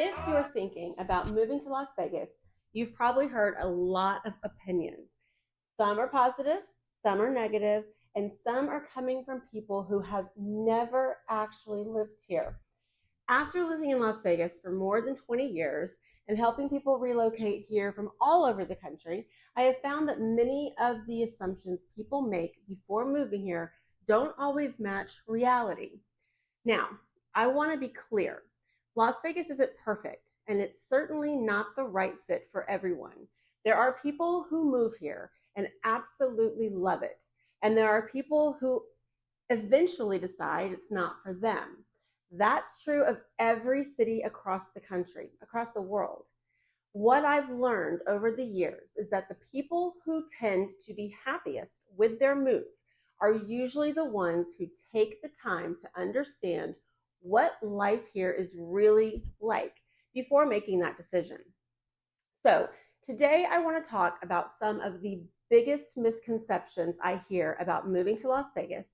If you're thinking about moving to Las Vegas, you've probably heard a lot of opinions. Some are positive, some are negative, and some are coming from people who have never actually lived here. After living in Las Vegas for more than 20 years and helping people relocate here from all over the country, I have found that many of the assumptions people make before moving here don't always match reality. Now, I want to be clear. Las Vegas isn't perfect, and it's certainly not the right fit for everyone. There are people who move here and absolutely love it, and there are people who eventually decide it's not for them. That's true of every city across the country, across the world. What I've learned over the years is that the people who tend to be happiest with their move are usually the ones who take the time to understand what life here is really like before making that decision. So, today I want to talk about some of the biggest misconceptions I hear about moving to Las Vegas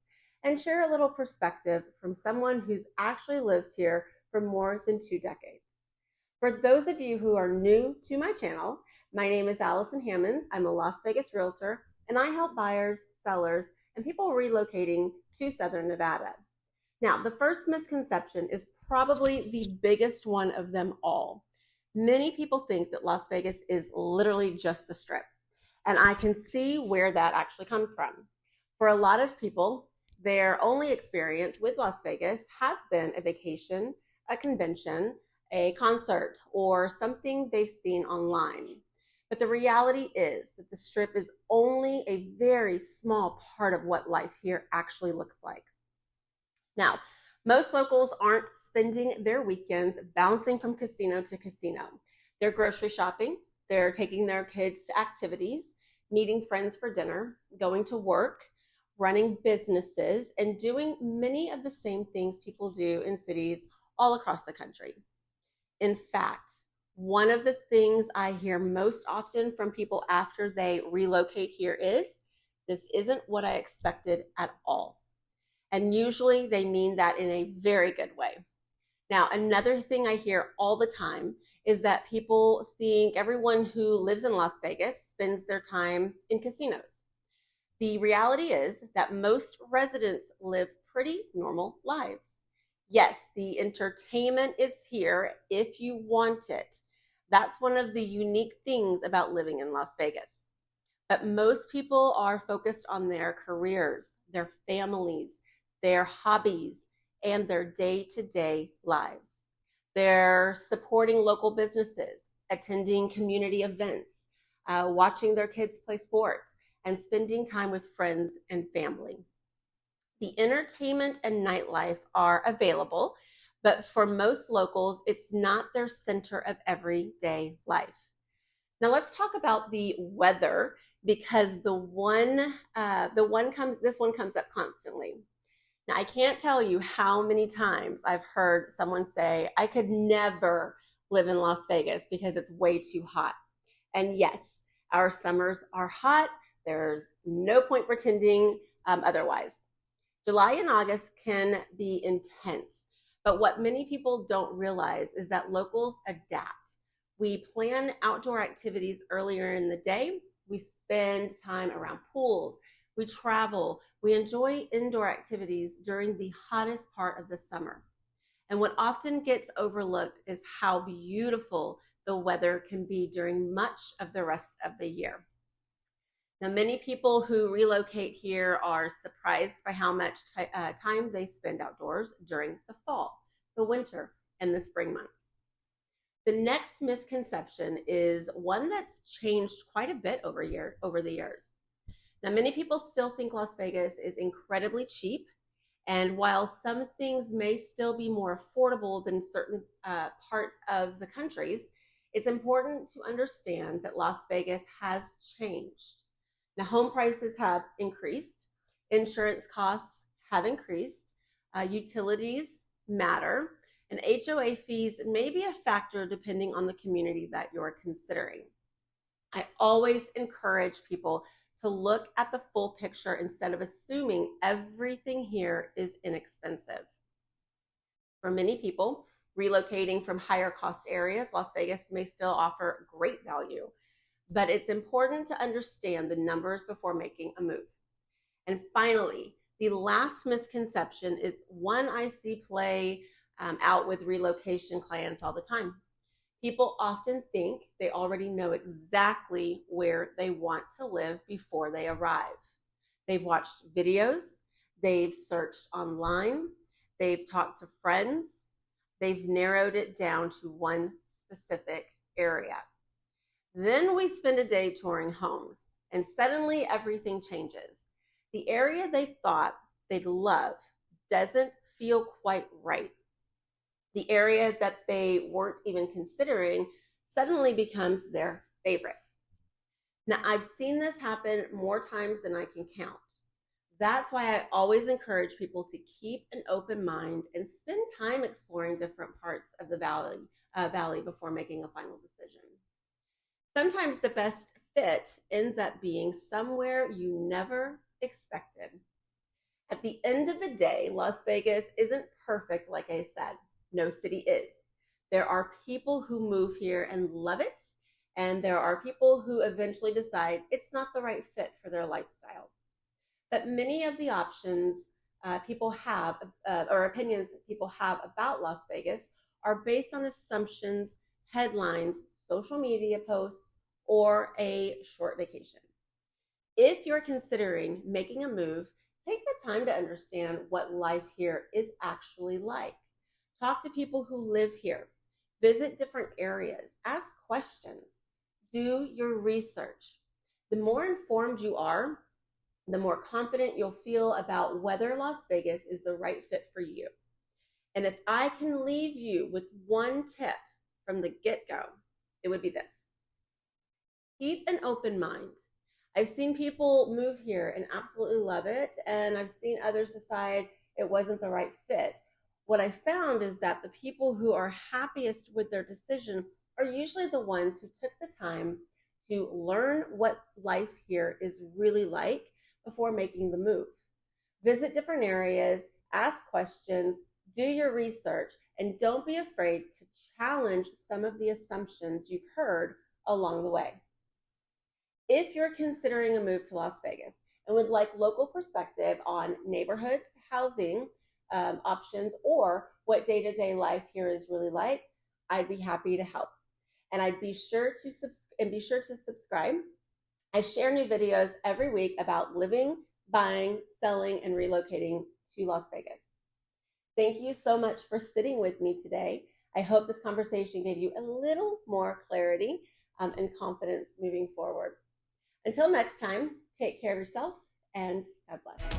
and share a little perspective from someone who's actually lived here for more than 2 decades. For those of you who are new to my channel, my name is Allison Hammonds. I'm a Las Vegas realtor, and I help buyers, sellers, and people relocating to Southern Nevada. Now, the first misconception is probably the biggest one of them all. Many people think that Las Vegas is literally just the Strip, and I can see where that actually comes from. For a lot of people, their only experience with Las Vegas has been a vacation, a convention, a concert, or something they've seen online. But the reality is that the Strip is only a very small part of what life here actually looks like. Now, most locals aren't spending their weekends bouncing from casino to casino. They're grocery shopping, they're taking their kids to activities, meeting friends for dinner, going to work, running businesses, and doing many of the same things people do in cities all across the country. In fact, one of the things I hear most often from people after they relocate here is, "This isn't what I expected at all." And usually they mean that in a very good way. Now, another thing I hear all the time is that people think everyone who lives in Las Vegas spends their time in casinos. The reality is that most residents live pretty normal lives. Yes, the entertainment is here if you want it. That's one of the unique things about living in Las Vegas. But most people are focused on their careers, their families, their hobbies, and their day-to-day lives. They're supporting local businesses, attending community events, watching their kids play sports, and spending time with friends and family. The entertainment and nightlife are available, but for most locals, it's not their center of everyday life. Now let's talk about the weather, because this one comes up constantly. Now, I can't tell you how many times I've heard someone say, "I could never live in Las Vegas because it's way too hot." And yes, our summers are hot. There's no point pretending otherwise. July and August can be intense, but what many people don't realize is that locals adapt. We plan outdoor activities earlier in the day. We spend time around pools. We travel. We enjoy indoor activities during the hottest part of the summer. And what often gets overlooked is how beautiful the weather can be during much of the rest of the year. Now, many people who relocate here are surprised by how much time they spend outdoors during the fall, the winter, and the spring months. The next misconception is one that's changed quite a bit over the years. Now, many people still think Las Vegas is incredibly cheap, and while some things may still be more affordable than certain parts of the countries, it's important to understand that Las Vegas has changed. Now, home prices have increased, insurance costs have increased, utilities matter, and HOA fees may be a factor depending on the community that you're considering. I always encourage people to look at the full picture instead of assuming everything here is inexpensive. For many people, relocating from higher cost areas, Las Vegas may still offer great value, but it's important to understand the numbers before making a move. And finally, the last misconception is one I see play out with relocation clients all the time. People often think they already know exactly where they want to live before they arrive. They've watched videos, they've searched online, they've talked to friends, they've narrowed it down to one specific area. Then we spend a day touring homes, and suddenly everything changes. The area they thought they'd love doesn't feel quite right. The area that they weren't even considering suddenly becomes their favorite. Now, I've seen this happen more times than I can count. That's why I always encourage people to keep an open mind and spend time exploring different parts of the valley before making a final decision. Sometimes the best fit ends up being somewhere you never expected. At the end of the day, Las Vegas isn't perfect, like I said. No city is. There are people who move here and love it, and there are people who eventually decide it's not the right fit for their lifestyle. But many of the options people have, or opinions that people have about Las Vegas, are based on assumptions, headlines, social media posts, or a short vacation. If you're considering making a move, take the time to understand what life here is actually like. Talk to people who live here. Visit different areas. Ask questions. Do your research. The more informed you are, the more confident you'll feel about whether Las Vegas is the right fit for you. And if I can leave you with one tip from the get-go, it would be this. Keep an open mind. I've seen people move here and absolutely love it, and I've seen others decide it wasn't the right fit. What I found is that the people who are happiest with their decision are usually the ones who took the time to learn what life here is really like before making the move. Visit different areas, ask questions, do your research, and don't be afraid to challenge some of the assumptions you've heard along the way. If you're considering a move to Las Vegas and would like local perspective on neighborhoods, housing options, or what day-to-day life here is really like, I'd be happy to help. And be sure to subscribe. I share new videos every week about living, buying, selling, and relocating to Las Vegas. Thank you so much for sitting with me today. I hope this conversation gave you a little more clarity and confidence moving forward. Until next time, take care of yourself and God bless.